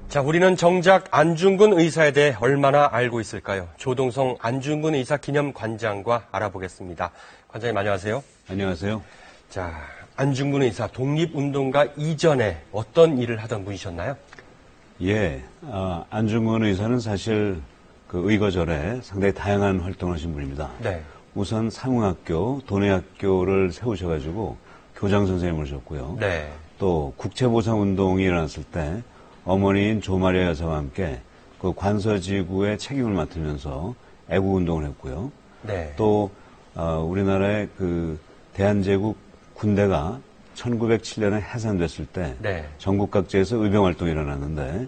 자, 우리는 정작 안중근 의사에 대해 얼마나 알고 있을까요? 조동성 안중근 의사 기념관장과 알아보겠습니다. 관장님 안녕하세요. 안녕하세요. 자, 안중근 의사 독립운동가 이전에 어떤 일을 하던 분이셨나요? 예, 안중근 의사는 사실 그 의거절에 상당히 다양한 활동을 하신 분입니다. 네. 우선 상흥학교, 도내학교를 세우셔가지고 교장 선생님을 하셨고요. 네. 또 국채보상운동이 일어났을 때 어머니인 조마리아 여사와 함께 그 관서지구의 책임을 맡으면서 애국운동을 했고요. 네. 또 우리나라의 그 대한제국 군대가 1907년에 해산됐을 때 네. 전국 각지에서 의병활동이 일어났는데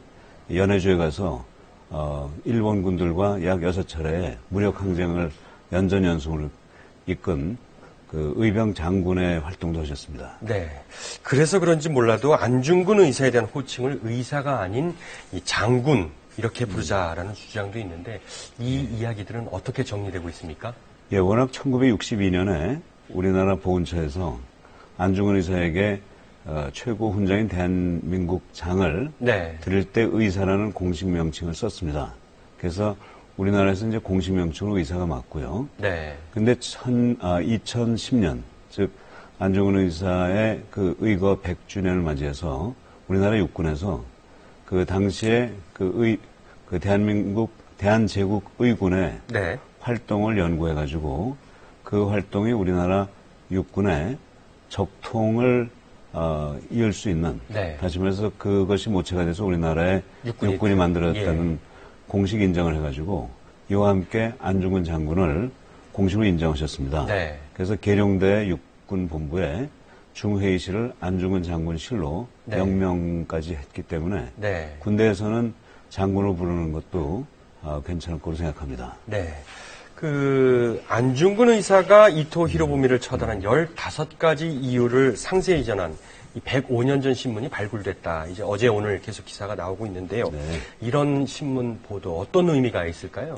연해주에 가서 일본 군들과 약 6차례 무력항쟁을 연전연승을 이끈 그 의병 장군의 활동도 하셨습니다. 네. 그래서 그런지 몰라도 안중근 의사에 대한 호칭을 의사가 아닌 이 장군 이렇게 부르자라는 주장도 있는데 이 이야기들은 어떻게 정리되고 있습니까? 예, 워낙 1962년에 우리나라 보훈처에서 안중근 의사에게 최고 훈장인 대한민국 장을 네. 드릴 때 의사라는 공식 명칭을 썼습니다. 그래서 우리나라에서 이제 공식 명칭으로 의사가 맞고요. 네. 근데 2010년, 즉 안중근 의사의 그 의거 100주년을 맞이해서 우리나라 육군에서 그 당시에 그 대한제국 의군의 네. 활동을 연구해가지고 그 활동이 우리나라 육군의 적통을 이을 수 있는, 네. 다시 말해서 그것이 모체가 돼서 우리나라의 육군이 만들었다는 예. 공식 인정을 해가지고 이와 함께 안중근 장군을 공식으로 인정하셨습니다. 네. 그래서 계룡대 육군본부에 중회의실을 안중근 장군실로 네. 명명까지 했기 때문에 네. 군대에서는 장군으로 부르는 것도 괜찮을 거로 생각합니다. 네. 그 안중근 의사가 이토 히로부미를 처단한 15가지 이유를 상세히 전한 이 105년 전 신문이 발굴됐다. 이제 어제 오늘 계속 기사가 나오고 있는데요. 네. 이런 신문 보도 어떤 의미가 있을까요?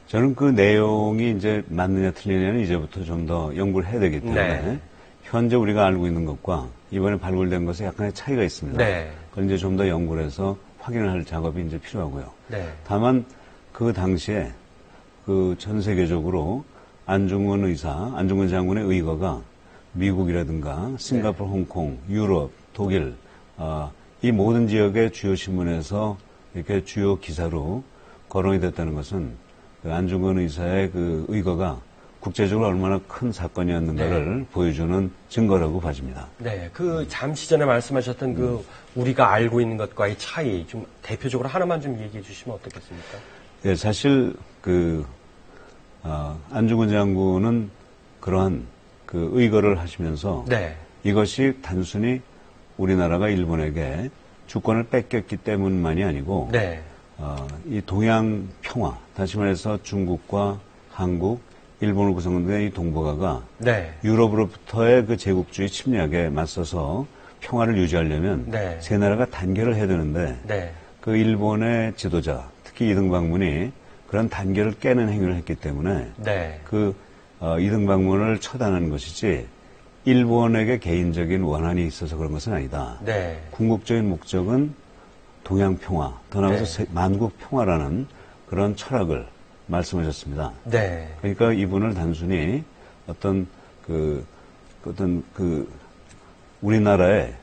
저는 그 내용이 이제 맞느냐 틀리냐는 이제부터 좀 더 연구를 해야 되기 때문에 네. 현재 우리가 알고 있는 것과 이번에 발굴된 것에 약간의 차이가 있습니다. 네. 그걸 이제 좀 더 연구를 해서 확인을 할 작업이 이제 필요하고요. 네. 다만 그 당시에 그 전 세계적으로 안중근 장군의 의거가 미국이라든가 싱가포르, 네. 홍콩, 유럽, 독일, 이 모든 지역의 주요 신문에서 이렇게 주요 기사로 거론이 됐다는 것은 그 안중근 의사의 그 의거가 국제적으로 얼마나 큰 사건이었는가를 네. 보여주는 증거라고 봐집니다. 네. 그 잠시 전에 말씀하셨던 그 우리가 알고 있는 것과의 차이 좀 대표적으로 하나만 좀 얘기해 주시면 어떻겠습니까? 예, 사실 안중근 장군은 그러한 그 의거를 하시면서 네. 이것이 단순히 우리나라가 일본에게 주권을 뺏겼기 때문만이 아니고 네. 이 동양 평화, 다시 말해서 중국과 한국, 일본을 구성하는 이 동북아가 네. 유럽으로부터의 그 제국주의 침략에 맞서서 평화를 유지하려면 네. 세 나라가 단결을 해야 되는데 네. 그 일본의 지도자, 특히 이등방문이 그런 단결을 깨는 행위를 했기 때문에 네. 그 이등방문을 처단하는 것이지 일본에게 개인적인 원한이 있어서 그런 것은 아니다. 네. 궁극적인 목적은 동양 평화, 더 나아가서 만국 평화라는 그런 철학을 말씀하셨습니다. 네. 그러니까 이분을 단순히 어떤 우리나라의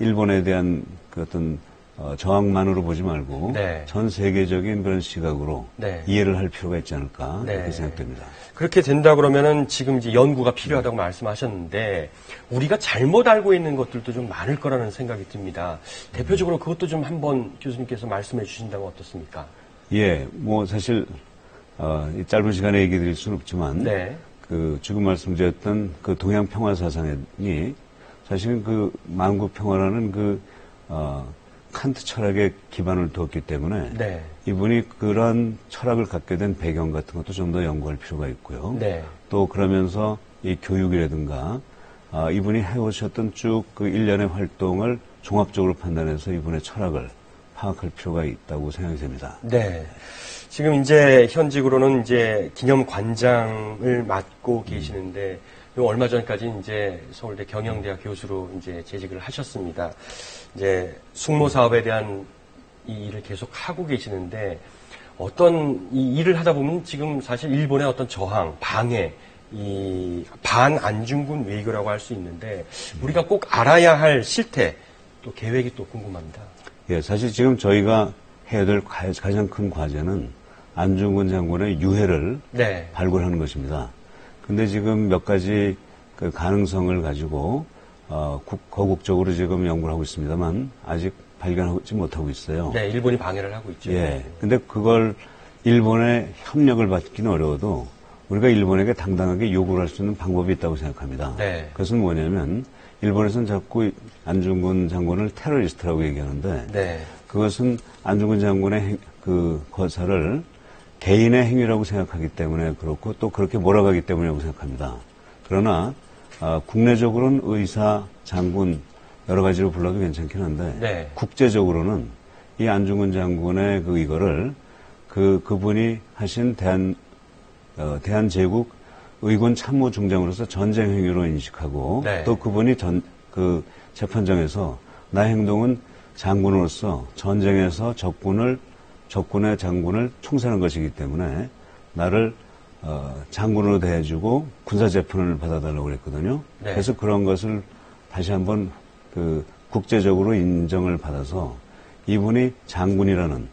일본에 대한 그 어떤 저항만으로 보지 말고 네. 전 세계적인 그런 시각으로 네. 이해를 할 필요가 있지 않을까 네. 그렇게 생각됩니다. 그렇게 된다 그러면은 지금 이제 연구가 필요하다고 말씀하셨는데 우리가 잘못 알고 있는 것들도 좀 많을 거라는 생각이 듭니다. 대표적으로 그것도 좀 한번 교수님께서 말씀해 주신다면 어떻습니까? 예, 뭐 사실 이 짧은 시간에 얘기 드릴 수는 없지만 네. 그 지금 말씀드렸던 그 동양 평화 사상이 사실은 그 만국 평화라는 그 칸트 철학에 기반을 두었기 때문에 네. 이분이 그런 철학을 갖게 된 배경 같은 것도 좀 더 연구할 필요가 있고요. 네. 또 그러면서 이 교육이라든가 이분이 해오셨던 쭉 그 일련의 활동을 종합적으로 판단해서 이분의 철학을 파악할 필요가 있다고 생각이 됩니다. 네. 지금 이제 현직으로는 이제 기념관장을 맡고 계시는데 그리고 얼마 전까지 이제 서울대 경영대학 교수로 이제 재직을 하셨습니다. 이제 숙모 사업에 대한 이 일을 계속 하고 계시는데 어떤 이 일을 하다 보면 지금 사실 일본의 어떤 저항, 방해, 이 반안중근 외교라고 할 수 있는데 우리가 꼭 알아야 할 실태 또 계획이 또 궁금합니다. 예, 사실 지금 저희가 해야 될 가장 큰 과제는 안중근 장군의 유해를 네. 발굴하는 것입니다. 근데 지금 몇 가지 그 가능성을 가지고 거국적으로 지금 연구를 하고 있습니다만 아직 발견하지 못하고 있어요. 네, 일본이 방해를 하고 있죠. 예. 근데 그걸 일본의 협력을 받기는 어려워도 우리가 일본에게 당당하게 요구를 할 수 있는 방법이 있다고 생각합니다. 네. 그것은 뭐냐면 일본에서는 자꾸 안중근 장군을 테러리스트라고 얘기하는데 네. 그것은 안중근 장군의 그 거사를 개인의 행위라고 생각하기 때문에 그렇고 또 그렇게 몰아가기 때문이라고 생각합니다. 그러나 국내적으로는 의사, 장군 여러 가지로 불러도 괜찮긴 한데 네. 국제적으로는 이 안중근 장군의 이거를 그분이 하신 대한제국 의군 참모 중장으로서 전쟁 행위로 인식하고 네. 또 그분이 재판정에서 나의 행동은 장군으로서 전쟁에서 적군의 장군을 총살한 것이기 때문에 나를 장군으로 대해주고 군사재판을 받아달라고 그랬거든요. 네. 그래서 그런 것을 다시 한번 국제적으로 인정을 받아서 이분이 장군이라는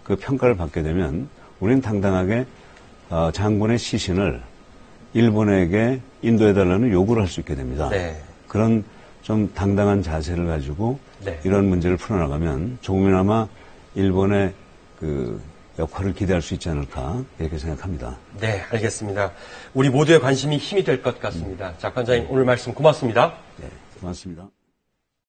그 평가를 받게 되면 우리는 당당하게 장군의 시신을 일본에게 인도해달라는 요구를 할 수 있게 됩니다. 네. 그런 좀 당당한 자세를 가지고 네. 이런 문제를 풀어나가면 조금이나마 일본의 그 역할을 기대할 수 있지 않을까 이렇게 생각합니다. 네, 알겠습니다. 우리 모두의 관심이 힘이 될 것 같습니다. 작 관장님 오늘 말씀 고맙습니다. 네, 고맙습니다.